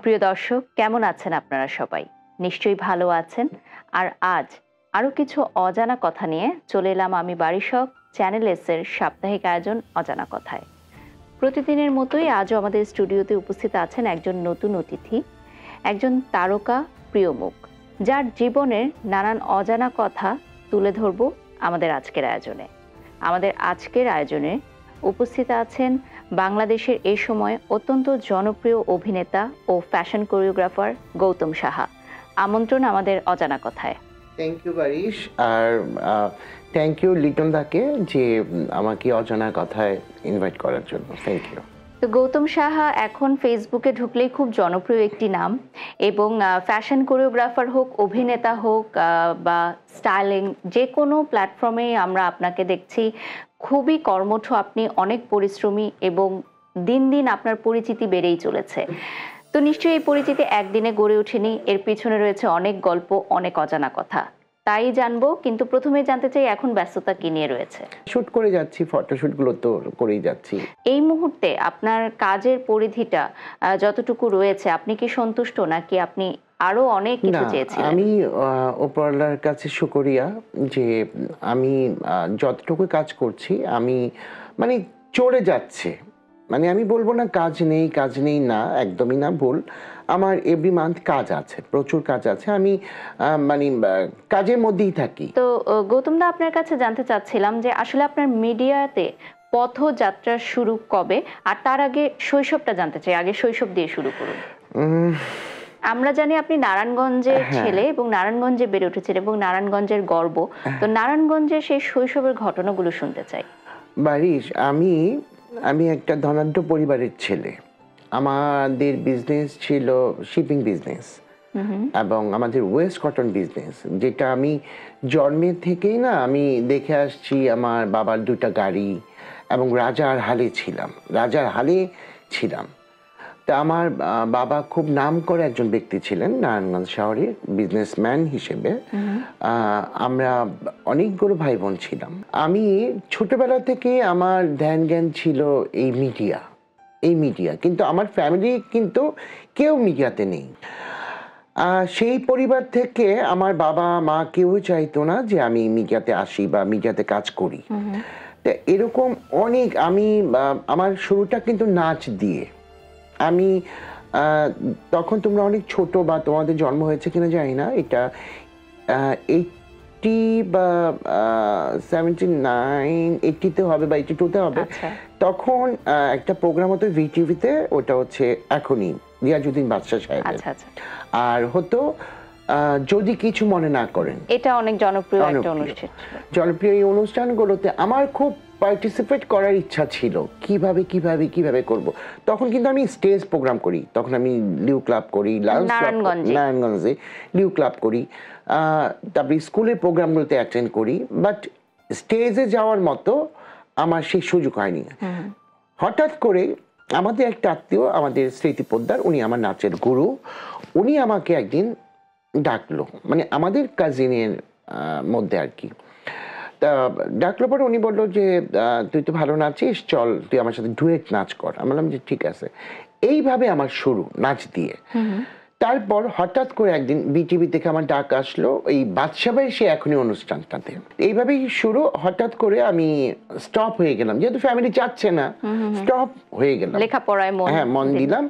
প্রিয় দর্শক, কেমন আছেন আপনারা সবাই? নিশ্চয়ই ভালো আছেন। আর আজ আরো কিছু অজানা কথা নিয়ে চলে এলাম আমি বারিশক চ্যানেল এস এর সাপ্তাহিক আয়োজন অজানা কথায়। প্রতিদিনের মতোই আজও আমাদের স্টুডিওতে উপস্থিত আছেন একজন নতুন অতিথি, একজন তারকা প্রিয় মুখ, যার জীবনের নানান অজানা কথা তুলে ধরব আমাদের আজকের আয়োজনে। আমাদের আজকের আয়োজনে উপস্থিত আছেন বাংলাদেশের এই সময় অত্যন্ত জনপ্রিয় অভিনেতা ও ফ্যাশন কোরিওগ্রাফার গৌতম সাহা। আমন্ত্রণ আমাদের অজানা কথায়। থ্যাংক ইউ বারিশ, আর থ্যাংক ইউ লিটন দাকে যে আমাকে অজানা কথায় ইনভাইট করার জন্য। Thank you. তো গৌতম সাহা এখন ফেসবুকে ঢুকলেই খুব জনপ্রিয় একটি নাম, এবং ফ্যাশন কোরিওগ্রাফার হোক, অভিনেতা হোক বা স্টাইলিং, যে কোনো প্ল্যাটফর্মে আমরা আপনাকে দেখছি। খুবই কর্মঠ আপনি, অনেক পরিশ্রমী, এবং দিন দিন আপনার পরিচিতি বেড়েই চলেছে। তো নিশ্চয়ই এই পরিচিতি একদিনে গড়ে ওঠেনি, এর পিছনে রয়েছে অনেক গল্প, অনেক অজানা কথা। তাই জানবো, কিন্তু প্রথমে জানতে চাই এখন ব্যস্ততা কি নিয়ে রয়েছে? শুট করে যাচ্ছি, ফটোশুটগুলো তো করেই যাচ্ছি। এই মুহূর্তে আপনার কাজের পরিধিটা যতটুকু রয়েছে, আপনি কি সন্তুষ্ট, নাকি আপনি আরো অনেক কিছু চেয়েছিলেন? আমি উপরওয়ালার কাছে শুকরিয়া যে আমি যতটুকু কাজ করছি আমি মানে চলে যাচ্ছে। মানে আমি বলবো না কাজ নেই, না, একদমই না, ভুল। আমার এভরি মান্থ কাজ আছে, প্রচুর কাজ আছে। আমি মানে কাজের মধ্যেই থাকি। তো গৌতম দা, আপনার কাছে জানতে চাচ্ছিলাম যে আসলে আপনার মিডিয়াতে পথযাত্রা শুরু কবে, আর তার আগে শৈশবটা জানতে চাই। আগে শৈশব দিয়ে শুরু করুন। আমরা জানি আপনি নারায়ণগঞ্জের ছেলে, এবং নারায়ণগঞ্জে বেড়ে উঠেছেন, এবং নারায়ণগঞ্জের গর্ব। তো নারায়ণগঞ্জের সেই শৈশবের ঘটনাগুলো শুনতে চাই। বারিশ, আমি একটা ধনাঢ্য পরিবারের ছেলে। আমাদের বিজনেস ছিল শিপিং বিজনেস, এবং আমাদের ওয়েস্ট কটন বিজনেস, যেটা আমি জন্মের থেকেই না আমি দেখে আসছি। আমার বাবার দুটা গাড়ি, এবং রাজার হালে ছিলাম। তা আমার বাবা খুব নাম করে একজন ব্যক্তি ছিলেন নারায়ণগঞ্জ শহরের, বিজনেসম্যান হিসেবে। আমরা অনেকগুলো ভাই বোন ছিলাম। আমি ছোটবেলা থেকে আমার ধ্যান জ্ঞান ছিল এই মিডিয়া, কিন্তু আমার ফ্যামিলি কিন্তু কেউ মিডিয়াতে নেই। সেই পরিবার থেকে আমার বাবা মা কেউ চাইতো না যে আমি মিডিয়াতে আসি বা মিডিয়াতে কাজ করি। তা এরকম অনেক আমার শুরুটা কিন্তু নাচ দিয়ে। আমি তখন তোমরা অনেক ছোট, বা তোমাদের জন্ম হয়েছে কিনা জানি না, এটা 80 বা 79, 80-তে হবে বা 82-তে হবে। তখন একটা প্রোগ্রাম হতো ভিটিভিতে, ওটা হচ্ছে এখনই রিয়াজউদ্দিন বাদশা সাহেব। আর হতো যদি কিছু মনে না করেন। এটা অনেক জনপ্রিয় একটা অনুষ্ঠান। জনপ্রিয় এই অনুষ্ঠানগুলোতে আমার খুব পার্টিসিপেট করার ইচ্ছা ছিল, কিভাবে করব। তখন কিন্তু আমি স্টেজ প্রোগ্রাম করি, তখন আমি লিউ ক্লাব করি, নারায়ণগঞ্জে লিউ ক্লাব করি, তারপরে স্কুলের প্রোগ্রামগুলোতে অ্যাটেন্ড করি, বাট স্টেজে যাওয়ার মতো আমার সেই সুযোগ হয়নি। হঠাৎ করে আমাদের একটা আত্মীয়, আমাদের স্মৃতি পোদ্দার, উনি আমার নাচের গুরু, উনি আমাকে একদিন ডাকলো, মানে আমাদের কাজিনের মধ্যে আর কি। তা ডাকলো পরে উনি বললো যে তুই তো ভালো নাচিস, চল তুই আমার সাথে ডুয়েট নাচ কর। আমি বললাম যে ঠিক আছে। এইভাবে আমার শুরু নাচ দিয়ে। তারপর হঠাৎ করে একদিন বিটিভি থেকে আমার ডাক আসলো, এই বাদশাবাই সে এখনই অনুষ্ঠানটাতে। এইভাবেই শুরু। হঠাৎ করে আমি স্টপ হয়ে গেলাম, যেহেতু ফ্যামিলি চাচ্ছে না, স্টপ হয়ে গেলাম। লেখাপড়ায় মন দিলাম।